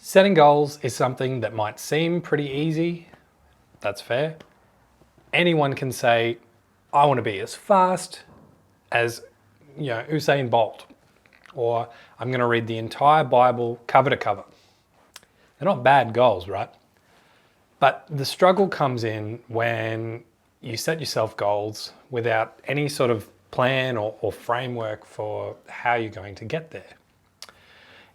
Setting goals is something that might seem pretty easy. That's fair. Anyone can say, I want to be as fast as Usain Bolt, or I'm going to read the entire Bible cover to cover. They're not bad goals, right? But the struggle comes in when you set yourself goals without any sort of plan or framework for how you're going to get there.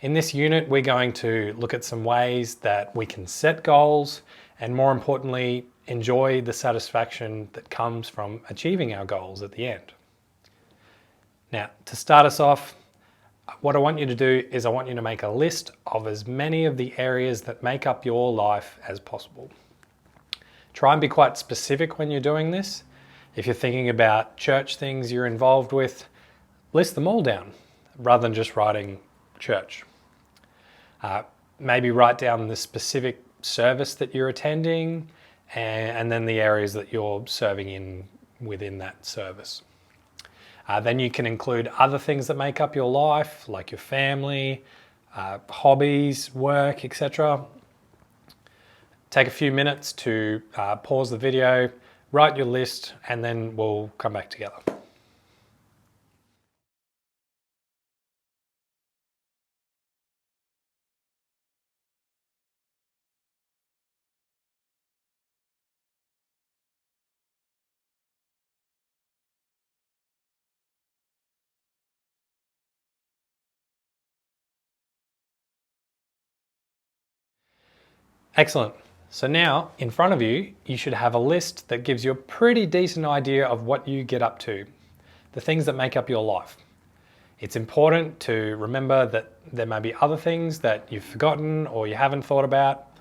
In this unit, we're going to look at some ways that we can set goals and, more importantly, enjoy the satisfaction that comes from achieving our goals at the end. Now, to start us off, what I want you to do is I want you to make a list of as many of the areas that make up your life as possible. Try and be quite specific when you're doing this. If you're thinking about church things you're involved with, list them all down rather than just writing church. Maybe write down the specific service that you're attending and then the areas that you're serving in within that service. Then you can include other things that make up your life, like your family, hobbies, work, etc. Take a few minutes to pause the video, write your list, and then we'll come back together. Excellent. So now in front of you, you should have a list that gives you a pretty decent idea of what you get up to, the things that make up your life. It's important to remember that there may be other things that you've forgotten or you haven't thought about,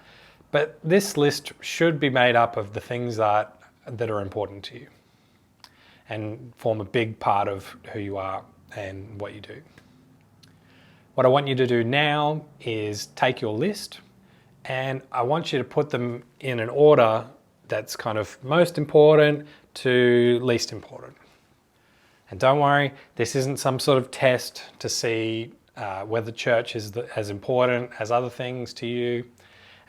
but this list should be made up of the things that are important to you and form a big part of who you are and what you do. What I want you to do now is take your list and I want you to put them in an order that's kind of most important to least important. And don't worry, this isn't some sort of test to see whether church is as important as other things to you.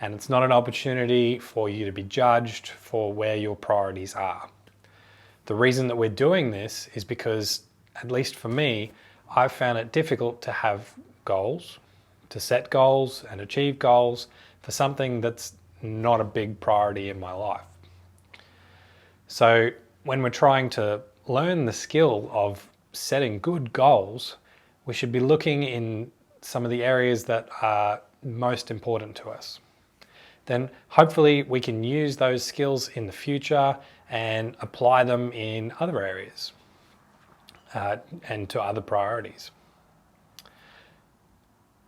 And it's not an opportunity for you to be judged for where your priorities are. The reason that we're doing this is because, at least for me, I've found it difficult to have goals, to set goals and achieve goals for something that's not a big priority in my life. So when we're trying to learn the skill of setting good goals, we should be looking in some of the areas that are most important to us. Then hopefully we can use those skills in the future and apply them in other areas and to other priorities.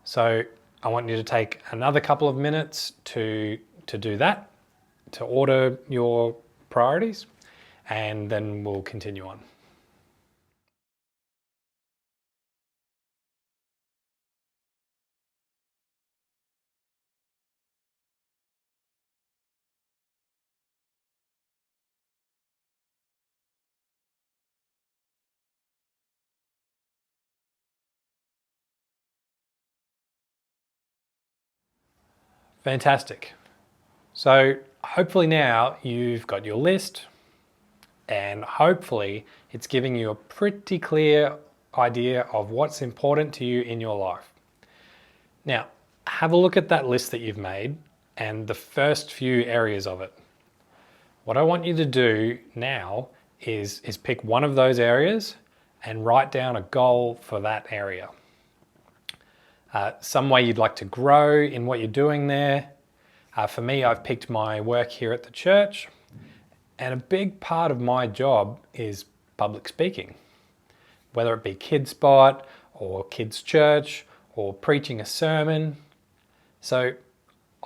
So I want you to take another couple of minutes to do that, to order your priorities, and then we'll continue on. Fantastic. So hopefully now you've got your list and hopefully it's giving you a pretty clear idea of what's important to you in your life. Now, have a look at that list that you've made and the first few areas of it. What I want you to do now is pick one of those areas and write down a goal for that area. Some way you'd like to grow in what you're doing there. For me, I've picked my work here at the church, and a big part of my job is public speaking, whether it be Kids Spot or Kids Church or preaching a sermon. So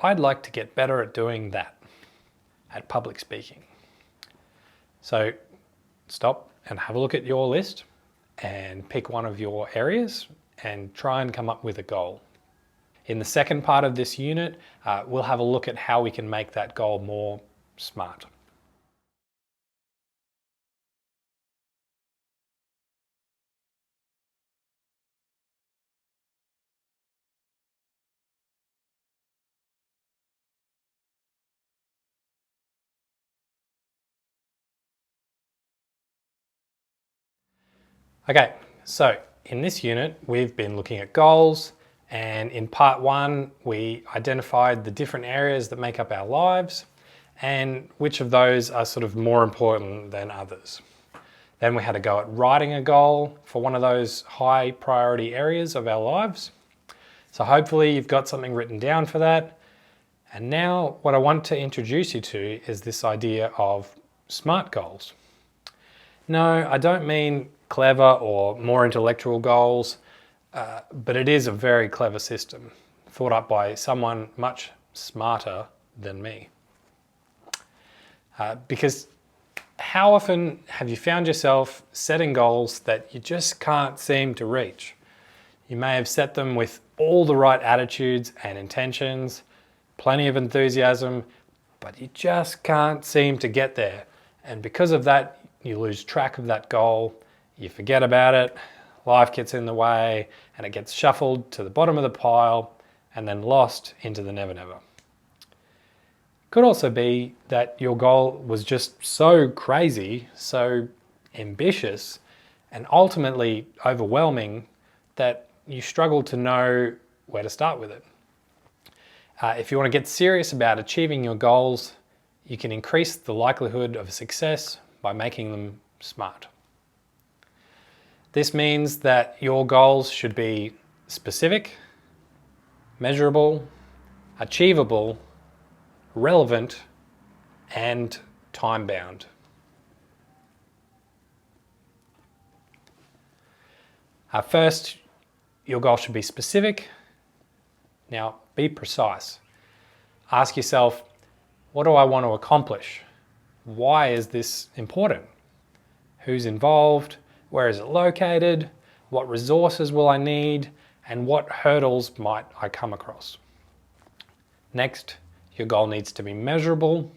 I'd like to get better at doing that, at public speaking. So stop and have a look at your list and pick one of your areas and try and come up with a goal. In the second part of this unit, we'll have a look at how we can make that goal more smart. Okay, so in this unit, we've been looking at goals, and in part 1, we identified the different areas that make up our lives and which of those are sort of more important than others. Then we had a go at writing a goal for one of those high priority areas of our lives. So hopefully you've got something written down for that. And now what I want to introduce you to is this idea of SMART goals. No, I don't mean clever or more intellectual goals, but it is a very clever system thought up by someone much smarter than me. Because how often have you found yourself setting goals that you just can't seem to reach? You may have set them with all the right attitudes and intentions, plenty of enthusiasm, but you just can't seem to get there. And because of that, you lose track of that goal, you forget about it, life gets in the way, and it gets shuffled to the bottom of the pile and then lost into the never never. Could also be that your goal was just so crazy, so ambitious, and ultimately overwhelming that you struggle to know where to start with it. If you want to get serious about achieving your goals, you can increase the likelihood of success by making them SMART. This means that your goals should be specific, measurable, achievable, relevant, and time-bound. First, your goal should be specific. Now, be precise. Ask yourself, what do I want to accomplish? Why is this important? Who's involved? Where is it located? What resources will I need? And what hurdles might I come across? Next, your goal needs to be measurable.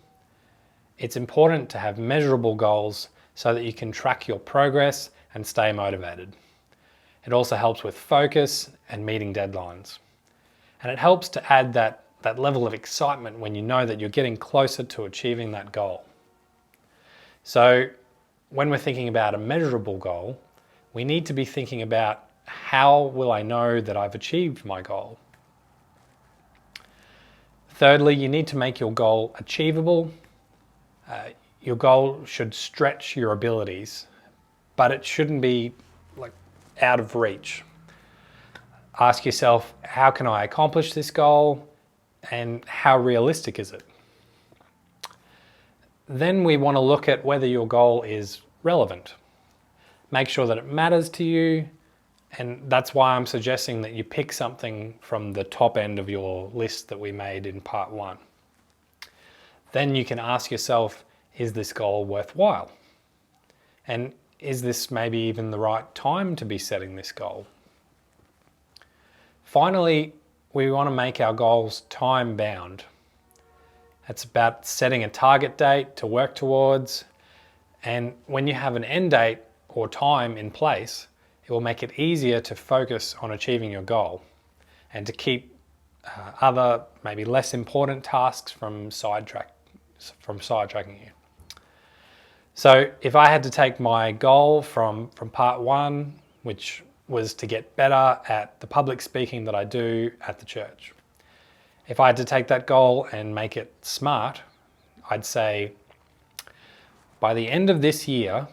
It's important to have measurable goals so that you can track your progress and stay motivated. It also helps with focus and meeting deadlines. And it helps to add that level of excitement when you know that you're getting closer to achieving that goal. So when we're thinking about a measurable goal, we need to be thinking about how will I know that I've achieved my goal? Thirdly, you need to make your goal achievable. Your goal should stretch your abilities, but it shouldn't be like out of reach. Ask yourself, how can I accomplish this goal and how realistic is it? Then we want to look at whether your goal is relevant. Make sure that it matters to you, and that's why I'm suggesting that you pick something from the top end of your list that we made in part 1. Then you can ask yourself, is this goal worthwhile? And is this maybe even the right time to be setting this goal? Finally, we want to make our goals time-bound. It's about setting a target date to work towards, and when you have an end date or time in place, it will make it easier to focus on achieving your goal and to keep other, maybe less important tasks from sidetracking you. So if I had to take my goal from part 1, which was to get better at the public speaking that I do at the church. If I had to take that goal and make it SMART, I'd say, by the end of this year,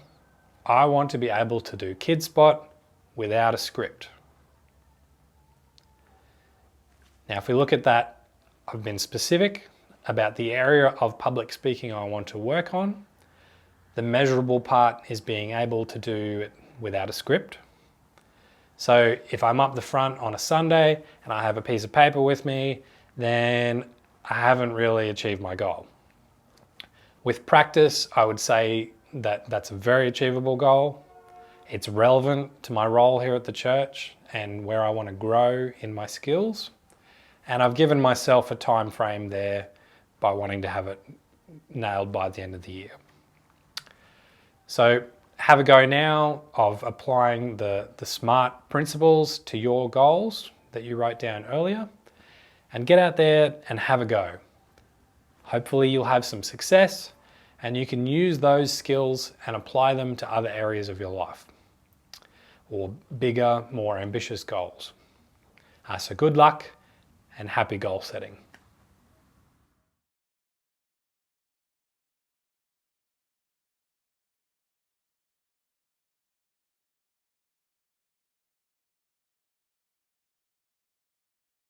I want to be able to do Kids Spot without a script. Now, if we look at that, I've been specific about the area of public speaking I want to work on. The measurable part is being able to do it without a script. So if I'm up the front on a Sunday and I have a piece of paper with me, then I haven't really achieved my goal. With practice, I would say that that's a very achievable goal. It's relevant to my role here at the church and where I want to grow in my skills. And I've given myself a time frame there by wanting to have it nailed by the end of the year. So have a go now of applying the SMART principles to your goals that you wrote down earlier, and get out there and have a go. Hopefully you'll have some success and you can use those skills and apply them to other areas of your life. or bigger, more ambitious goals. So good luck and happy goal setting.